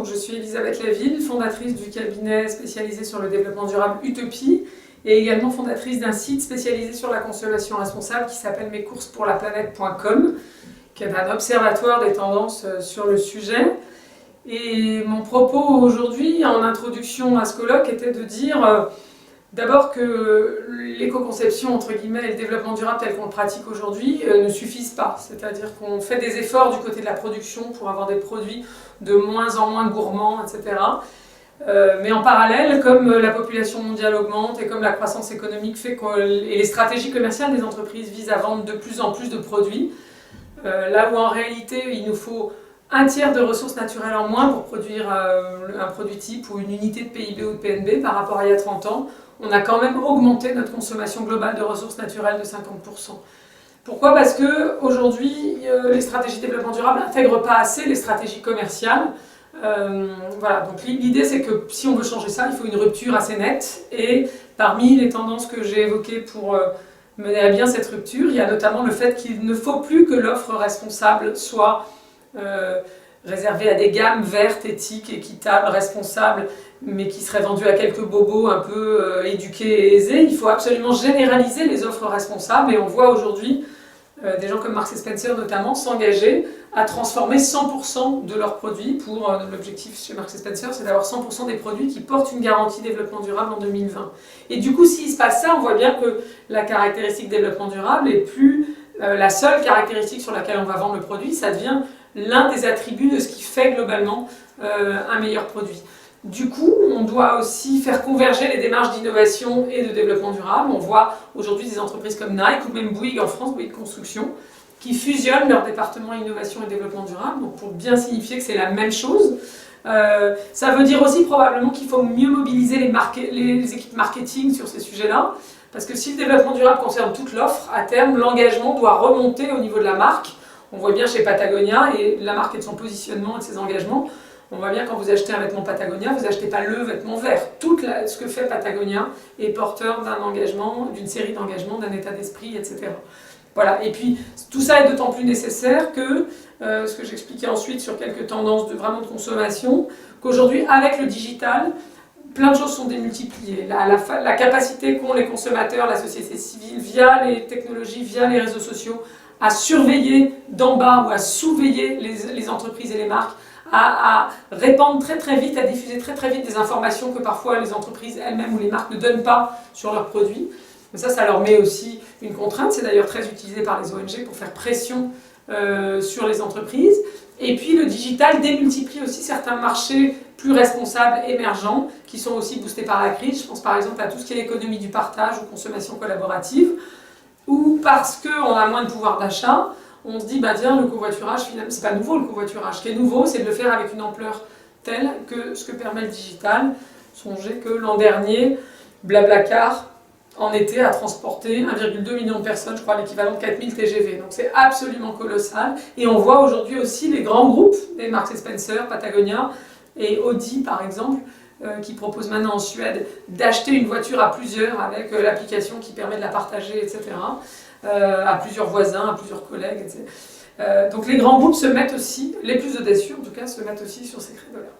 Donc, je suis Elisabeth Laville, fondatrice du cabinet spécialisé sur le développement durable Utopie et également fondatrice d'un site spécialisé sur la consommation responsable qui s'appelle mescoursespourlaplanète.com, qui est un observatoire des tendances sur le sujet. Et mon propos aujourd'hui, en introduction à ce colloque, était de dire d'abord que l'éco-conception, entre guillemets, et le développement durable tel qu'on le pratique aujourd'hui ne suffisent pas. C'est-à-dire qu'on fait des efforts du côté de la production pour avoir des produits de moins en moins gourmands, etc. Mais en parallèle, comme la population mondiale augmente et comme la croissance économique fait et les stratégies commerciales des entreprises visent à vendre de plus en plus de produits, là où en réalité il nous faut un tiers de ressources naturelles en moins pour produire un produit type ou une unité de PIB ou de PNB par rapport à il y a 30 ans, on a quand même augmenté notre consommation globale de ressources naturelles de 50%. Pourquoi ? Parce qu'aujourd'hui, les stratégies de développement durable n'intègrent pas assez les stratégies commerciales. Voilà, donc l'idée c'est que si on veut changer ça, il faut une rupture assez nette. Et parmi les tendances que j'ai évoquées pour mener à bien cette rupture, il y a notamment le fait qu'il ne faut plus que l'offre responsable soit réservée à des gammes vertes, éthiques, équitables, responsables, mais qui seraient vendues à quelques bobos un peu éduqués et aisés. Il faut absolument généraliser les offres responsables et on voit aujourd'hui des gens comme Marks & Spencer notamment s'engager à transformer 100% de leurs produits pour l'objectif chez Marks & Spencer, c'est d'avoir 100% des produits qui portent une garantie développement durable en 2020. Et du coup, s'il se passe ça, on voit bien que la caractéristique développement durable n'est plus la seule caractéristique sur laquelle on va vendre le produit, ça devient l'un des attributs de ce qui fait globalement un meilleur produit. Du coup, on doit aussi faire converger les démarches d'innovation et de développement durable. On voit aujourd'hui des entreprises comme Nike ou même Bouygues en France, Bouygues Construction, qui fusionnent leur département innovation et développement durable, donc pour bien signifier que c'est la même chose. Ça veut dire aussi probablement qu'il faut mieux mobiliser les équipes marketing sur ces sujets-là, parce que si le développement durable concerne toute l'offre, à terme, l'engagement doit remonter au niveau de la marque. On voit bien chez Patagonia, et la marque et de son positionnement et de ses engagements, on voit bien quand vous achetez un vêtement Patagonia, vous n'achetez pas le vêtement vert. Ce que fait Patagonia est porteur d'un engagement, d'une série d'engagements, d'un état d'esprit, etc. Voilà. Et puis tout ça est d'autant plus nécessaire que, ce que j'expliquais ensuite sur quelques tendances vraiment de consommation, qu'aujourd'hui avec le digital, plein de choses sont démultipliées. La capacité qu'ont les consommateurs, la société civile, via les technologies, via les réseaux sociaux, à surveiller d'en bas ou à sous-veiller les entreprises et les marques, à répandre très très vite, à diffuser très très vite des informations que parfois les entreprises elles-mêmes ou les marques ne donnent pas sur leurs produits. Mais ça leur met aussi une contrainte, c'est d'ailleurs très utilisé par les ONG pour faire pression sur les entreprises. Et puis le digital démultiplie aussi certains marchés plus responsables, émergents, qui sont aussi boostés par la crise. Je pense par exemple à tout ce qui est l'économie du partage ou consommation collaborative, ou parce qu'on a moins de pouvoir d'achat, on se dit, bah tiens, le covoiturage, finalement, c'est pas nouveau le covoiturage. Ce qui est nouveau, c'est de le faire avec une ampleur telle que ce que permet le digital. Songez que l'an dernier, Blablacar, en été, a transporté 1,2 million de personnes, je crois l'équivalent de 4000 TGV. Donc c'est absolument colossal. Et on voit aujourd'hui aussi les grands groupes, les Marks & Spencer, Patagonia et Audi par exemple, qui proposent maintenant en Suède d'acheter une voiture à plusieurs avec l'application qui permet de la partager, etc. À plusieurs voisins, à plusieurs collègues, etc. Donc les grands groupes se mettent aussi, les plus audacieux en tout cas, se mettent aussi sur ces créneaux-là.